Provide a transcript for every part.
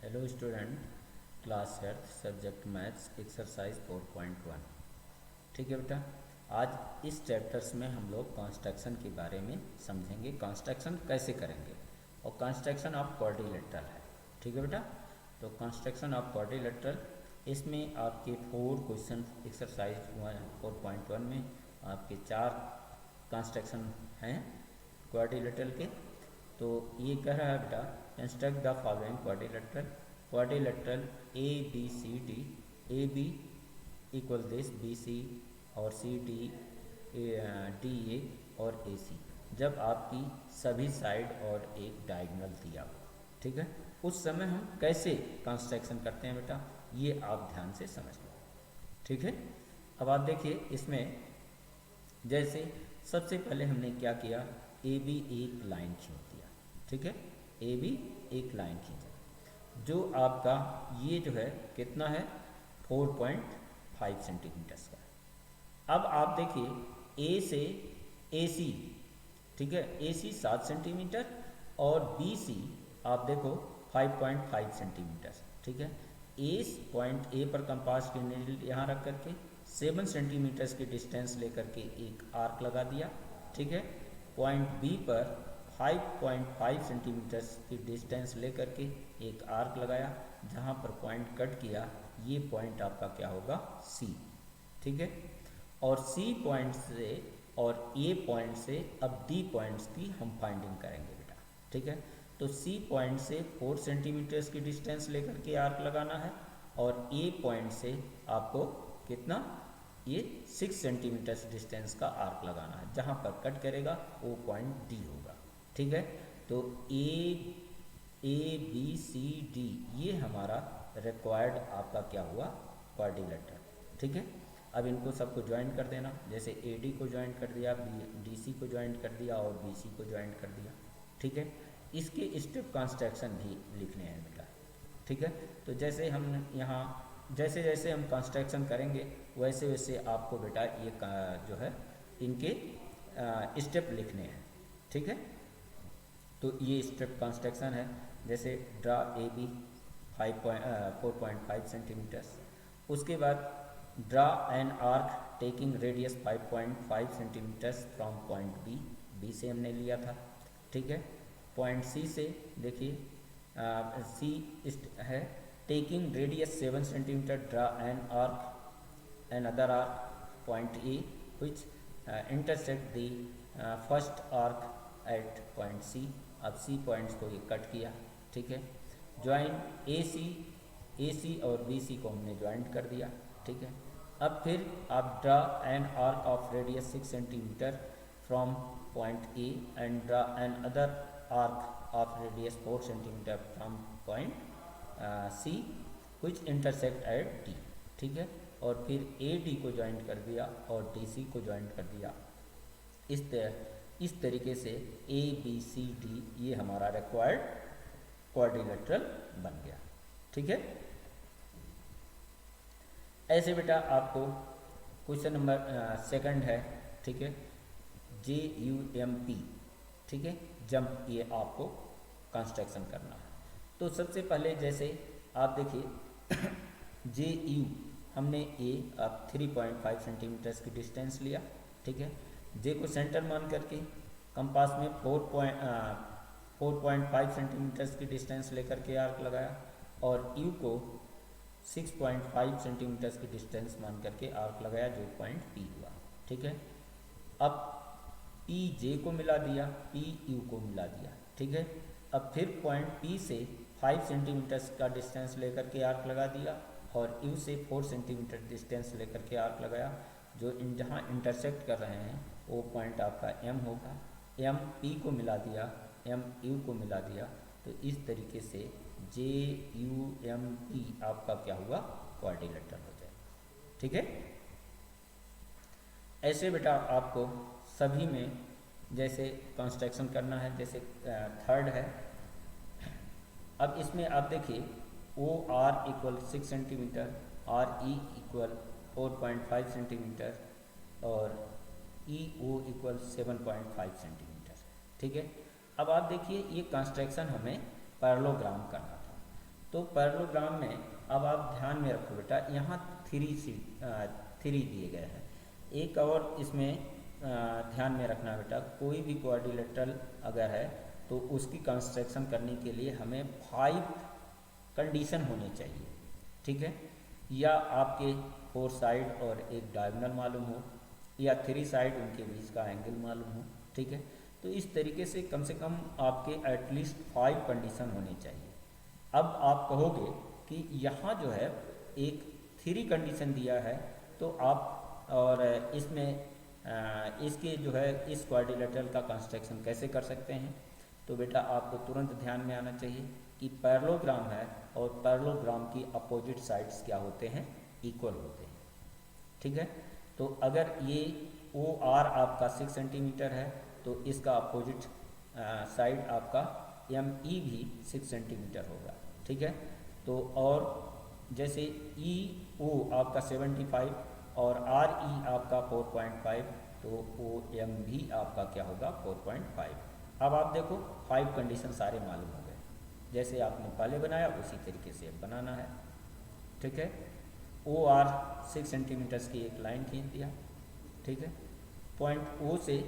Hello student, class health subject maths exercise 4.1। ठीक है बेटा, आज इस चैप्टर्स में हम लोग कंस्ट्रक्शन के बारे में समझेंगे। कंस्ट्रक्शन कैसे करेंगे और कंस्ट्रक्शन ऑफ क्वाड्रिलेटरल है। ठीक है बेटा, तो कंस्ट्रक्शन ऑफ क्वाड्रिलेटरल इसमें आपके 4 क्वेश्चन एक्सरसाइज 4.1 में आपके 4 कंस्ट्रक्शन हैं क्वाड्रिलेटरल के। तो ये कह रहा है बेटा, construct the following quadrilateral A B C D, A B equal this B C और सी डी डी ए और ए सी, जब आपकी सभी साइड और एक डायगोनल दिया हो। ठीक है, उस समय हम कैसे कंस्ट्रक्शन करते हैं बेटा, ये आप ध्यान से समझ लो। ठीक है, अब आप देखिए इसमें जैसे सबसे पहले हमने क्या किया, ए बी एक लाइन खींच दिया। ठीक है, ए बी एक लाइन खींचा जो आपका ये जो है कितना है 4.5 सेंटीमीटर्स का है। अब आप देखिए ए से ए सी, ठीक है, ए सी 7 सेंटीमीटर और बी सी आप देखो 5.5 सेंटीमीटर। ठीक है, पॉइंट ए पर कंपास की नीडल यहाँ रख करके 7 सेंटीमीटर्स की डिस्टेंस लेकर के एक आर्क लगा दिया। ठीक है, पॉइंट बी पर 5.5 सेंटीमीटर्स की डिस्टेंस लेकर के एक आर्क लगाया, जहाँ पर पॉइंट कट किया, ये पॉइंट आपका क्या होगा सी। ठीक है, और सी पॉइंट से और ए पॉइंट से अब डी पॉइंट्स की हम फाइंडिंग करेंगे बेटा। ठीक है, तो सी पॉइंट से 4 सेंटीमीटर्स की डिस्टेंस लेकर के आर्क लगाना है और ए पॉइंट से आपको कितना, ये 6 सेंटीमीटर्स डिस्टेंस का आर्क लगाना है, जहाँ पर कट करेगा वो पॉइंट डी होगा। ठीक है, तो ए बी सी डी ये हमारा रिक्वायर्ड आपका क्या हुआ क्वाड्रिलेटरल। ठीक है, अब इनको सबको ज्वाइन कर देना, जैसे ए डी को ज्वाइन कर दिया, डी सी को ज्वाइन कर दिया और बी सी को ज्वाइन कर दिया। ठीक है, इसके स्टेप कंस्ट्रक्शन भी लिखने हैं बेटा। ठीक है, तो जैसे हम यहाँ जैसे जैसे हम कंस्ट्रक्शन करेंगे वैसे वैसे आपको बेटा ये जो है इनके स्टेप लिखने हैं। ठीक है, तो ये स्टेप कंस्ट्रक्शन है, जैसे ड्रा ए बी 4.5 सेंटीमीटर्स। उसके बाद draw an arc taking radius 5.5 centimetres from point B, B से हमने लिया था। ठीक है, पॉइंट सी से देखिए सी है taking radius 7 centimetre, draw an arc another arc point A which intersect the first arc at point C. अब सी पॉइंट्स को ये कट किया। ठीक है, ज्वाइन ए सी और बी सी को हमने ज्वाइंट कर दिया। ठीक है, अब फिर आप draw an arc of radius 6 centimetre from point A and draw another arc of radius 4 centimetre from point C which intersect at D. ठीक है, और फिर ए डी को ज्वाइंट कर दिया और डी सी को ज्वाइंट कर दिया। इस तरीके से ए बी सी डी ये हमारा रिक्वायर्ड क्वाड्रिलेटरल बन गया। ठीक है, ऐसे बेटा आपको क्वेश्चन नंबर सेकंड है। ठीक है, JUMP। ठीक है, जंप, ये आपको कंस्ट्रक्शन करना है। तो सबसे पहले जैसे आप देखिए JU हमने ए अब 3.5 सेंटीमीटर्स की डिस्टेंस लिया। ठीक है, जे को सेंटर मान करके कंपास में 4.5 सेंटीमीटर्स की डिस्टेंस लेकर के आर्क लगाया और यू को 6.5 सेंटीमीटर्स की डिस्टेंस मान करके आर्क लगाया, जो पॉइंट पी हुआ। ठीक है, अब पी जे को मिला दिया, पी यू को मिला दिया। ठीक है, अब फिर पॉइंट पी से 5 सेंटीमीटर्स का डिस्टेंस लेकर के आर्क लगा दिया और यू से 4 सेंटीमीटर डिस्टेंस लेकर के आर्क लगाया, जो जहाँ इंटरसेक्ट कर रहे हैं वो पॉइंट आपका एम होगा। एम पी को मिला दिया, एम यू को मिला दिया, तो इस तरीके से JUMP आपका क्या हुआ क्वाड्रिलेटरल हो जाए। ठीक है, ऐसे बेटा आपको सभी में जैसे कंस्ट्रक्शन करना है। जैसे थर्ड है, अब इसमें आप देखिए OR equal 6 centimetre, RE equal 4.5 centimetre और EO इक्वल 7.5 सेंटीमीटर। ठीक है, अब आप देखिए ये कंस्ट्रक्शन हमें पैरेललोग्राम करना था। तो पैरेललोग्राम में अब आप ध्यान में रखो बेटा, यहाँ थ्री दिए गए हैं। एक और इसमें ध्यान में रखना बेटा, कोई भी क्वाड्रिलेटरल अगर है तो उसकी कंस्ट्रक्शन करने के लिए हमें 5 कंडीशन होने चाहिए, ठीक है। या आपके 4 साइड और एक डायगोनल मालूम हो, या 3 साइड उनके बीच का एंगल मालूम हो, ठीक है। तो इस तरीके से कम आपके एटलीस्ट 5 कंडीशन होने चाहिए। अब आप कहोगे कि यहाँ जो है एक 3 कंडीशन दिया है, तो आप और इसमें इसके जो है इस क्वाड्रिलेटरल का कंस्ट्रक्शन कैसे कर सकते हैं। तो बेटा आपको तुरंत ध्यान में आना चाहिए कि पैरेललोग्राम है और पैरेललोग्राम की अपोजिट साइड्स क्या होते हैं, इक्वल होते हैं, ठीक है। तो अगर ये ओ आर आपका 6 सेंटीमीटर है तो इसका अपोजिट साइड आपका एम ई भी 6 सेंटीमीटर होगा, ठीक है। तो और जैसे ई ओ आपका 75 और आर ई आपका 4.5, तो ओ एम भी आपका क्या होगा 4.5। अब आप देखो 5 कंडीशन सारे मालूम हो गए, जैसे आपने पहले बनाया उसी तरीके से अब बनाना है, ठीक है। ओ आर 6 सेंटीमीटर्स की एक लाइन खींच दिया, ठीक है। पॉइंट ओ से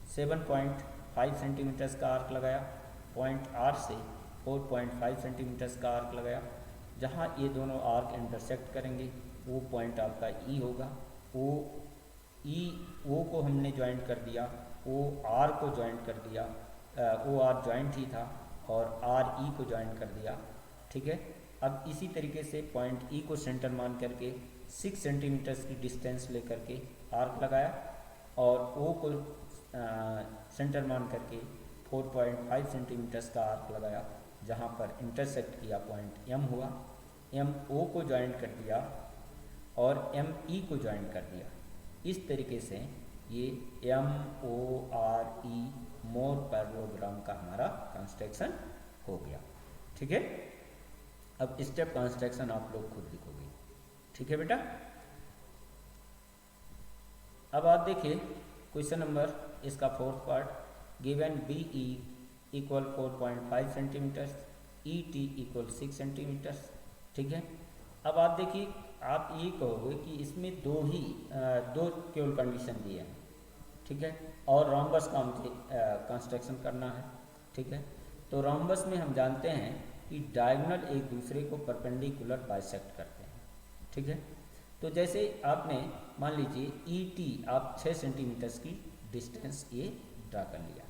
7.5 सेंटीमीटर्स का आर्क लगाया, पॉइंट आर से 4.5 सेंटीमीटर्स का आर्क लगाया। जहाँ ये दोनों आर्क इंटरसेक्ट करेंगे वो पॉइंट आपका ई होगा। ओ को हमने ज्वाइंट कर दिया, ओ आर को ज्वाइंट कर दिया, ओ आर ज्वाइंट ही था, और आर ई को ज्वाइंट कर दिया, ठीक है। अब इसी तरीके से पॉइंट ई को सेंटर मान करके 6 सेंटीमीटर्स की डिस्टेंस लेकर के आर्क लगाया, और ओ को सेंटर मान करके 4.5 सेंटीमीटर्स का आर्क लगाया, जहाँ पर इंटरसेक्ट किया पॉइंट एम हुआ। एम ओ को ज्वाइंट कर दिया और एम ई को ज्वाइंट कर दिया। इस तरीके से ये एम ओ आर ई मोर पैरेललोग्राम का हमारा कंस्ट्रक्शन हो गया, ठीक है। अब स्टेप कंस्ट्रक्शन आप लोग खुद लिखोगे, ठीक है बेटा। अब आप देखिए क्वेश्चन नंबर इसका 4th part, given B E equal 4.5 centimetres, E T equal 6 centimetres, ठीक है। अब आप देखिए, आप ये कहोगे कि इसमें दो केवल कंडीशन दिए हैं, ठीक है, और रोम्बस का मुझे कंस्ट्रक्शन करना है, ठीक है। तो रोम्बस में हम जानते हैं कि डायगोनल एक दूसरे को परपेंडिकुलर बाइसेक्ट करते हैं, ठीक है। तो जैसे आपने मान लीजिए ई टी आप 6 सेंटीमीटर्स की डिस्टेंस ये ड्रा कर लिया,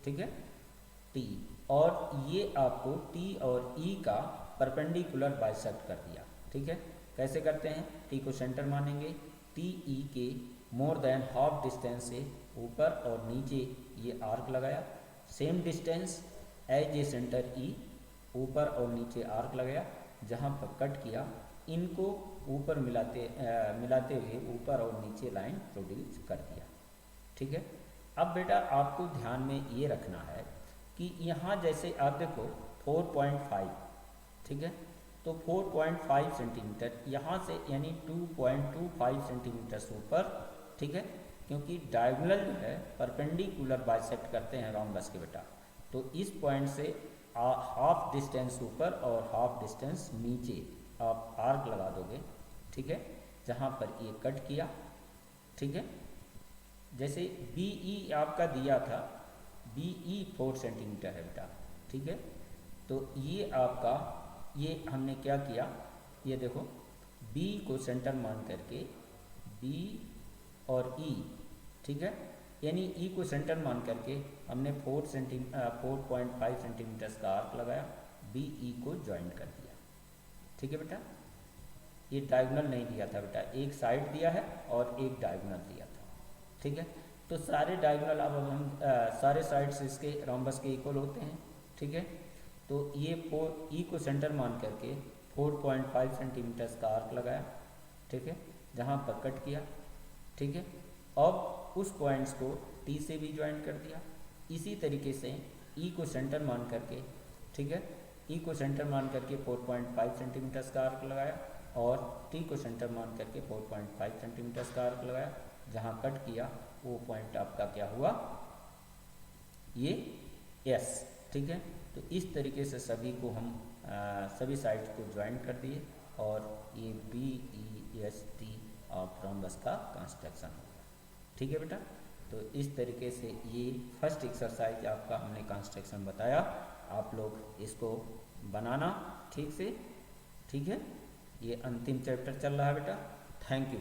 ठीक है, टी, और ये आपको टी और ई का परपेंडिकुलर बाइसेक्ट कर दिया, ठीक है। कैसे करते हैं, टी को सेंटर मानेंगे, टी ई के मोर देन हाफ डिस्टेंस से ऊपर और नीचे ये आर्क लगाया, same distance as A center E, ऊपर और नीचे आर्क लगाया, जहाँ पर कट किया इनको ऊपर मिलाते हुए ऊपर और नीचे लाइन प्रोड्यूस कर दिया, ठीक है। अब बेटा आपको ध्यान में ये रखना है कि यहाँ जैसे आप देखो 4.5, ठीक है, तो 4.5 सेंटीमीटर यहाँ से यानी 2.25 सेंटीमीटर ऊपर, ठीक है, क्योंकि डायगोनल जो है परपेंडिकुलर बाइसेक्ट करते हैं रोम्बस के बेटा। तो इस पॉइंट से हाफ डिस्टेंस ऊपर और हाफ डिस्टेंस नीचे आप आर्क लगा दोगे, ठीक है, जहाँ पर ये कट किया, ठीक है। जैसे बी ई आपका दिया था, बी ई 4 सेंटीमीटर है बेटा, ठीक है। तो ये आपका ये हमने क्या किया, ये देखो बी को सेंटर मान करके बी और ई, ठीक है, यानी ई को सेंटर मान करके हमने 4.5 सेंटीमीटर्स का आर्क लगाया, बी ई को ज्वाइंट कर दिया, ठीक है बेटा। ये डायगोनल नहीं दिया था बेटा, एक साइड दिया है और एक डायगोनल दिया था, ठीक है। तो सारे डायगोनल अब हम सारे साइड्स इसके रोम्बस के इक्वल होते हैं, ठीक है। तो ये ई को सेंटर मान करके 4.5 सेंटीमीटर्स का आर्क लगाया, ठीक है, जहाँ पर कट किया, ठीक है। अब उस पॉइंट्स को टी से भी ज्वाइंट कर दिया। इसी तरीके से ई को सेंटर मान करके, ठीक है, ई को सेंटर मान करके 4.5 सेंटीमीटर्स का आर्क लगाया और टी को सेंटर मान करके 4.5 सेंटीमीटर्स का आर्क लगाया, जहाँ कट किया वो पॉइंट आपका क्या हुआ, ये एस, ठीक है। तो इस तरीके से सभी को हम सभी साइड्स को ज्वाइन कर दिए और ये BEST ऑफ रोम्बस का कंस्ट्रक्शन होगा। ठीक है बेटा, तो इस तरीके से ये फर्स्ट एक्सरसाइज आपका हमने कंस्ट्रक्शन बताया, आप लोग इसको बनाना ठीक से। ठीक है, ये अंतिम चैप्टर चल रहा है बेटा। Thank you.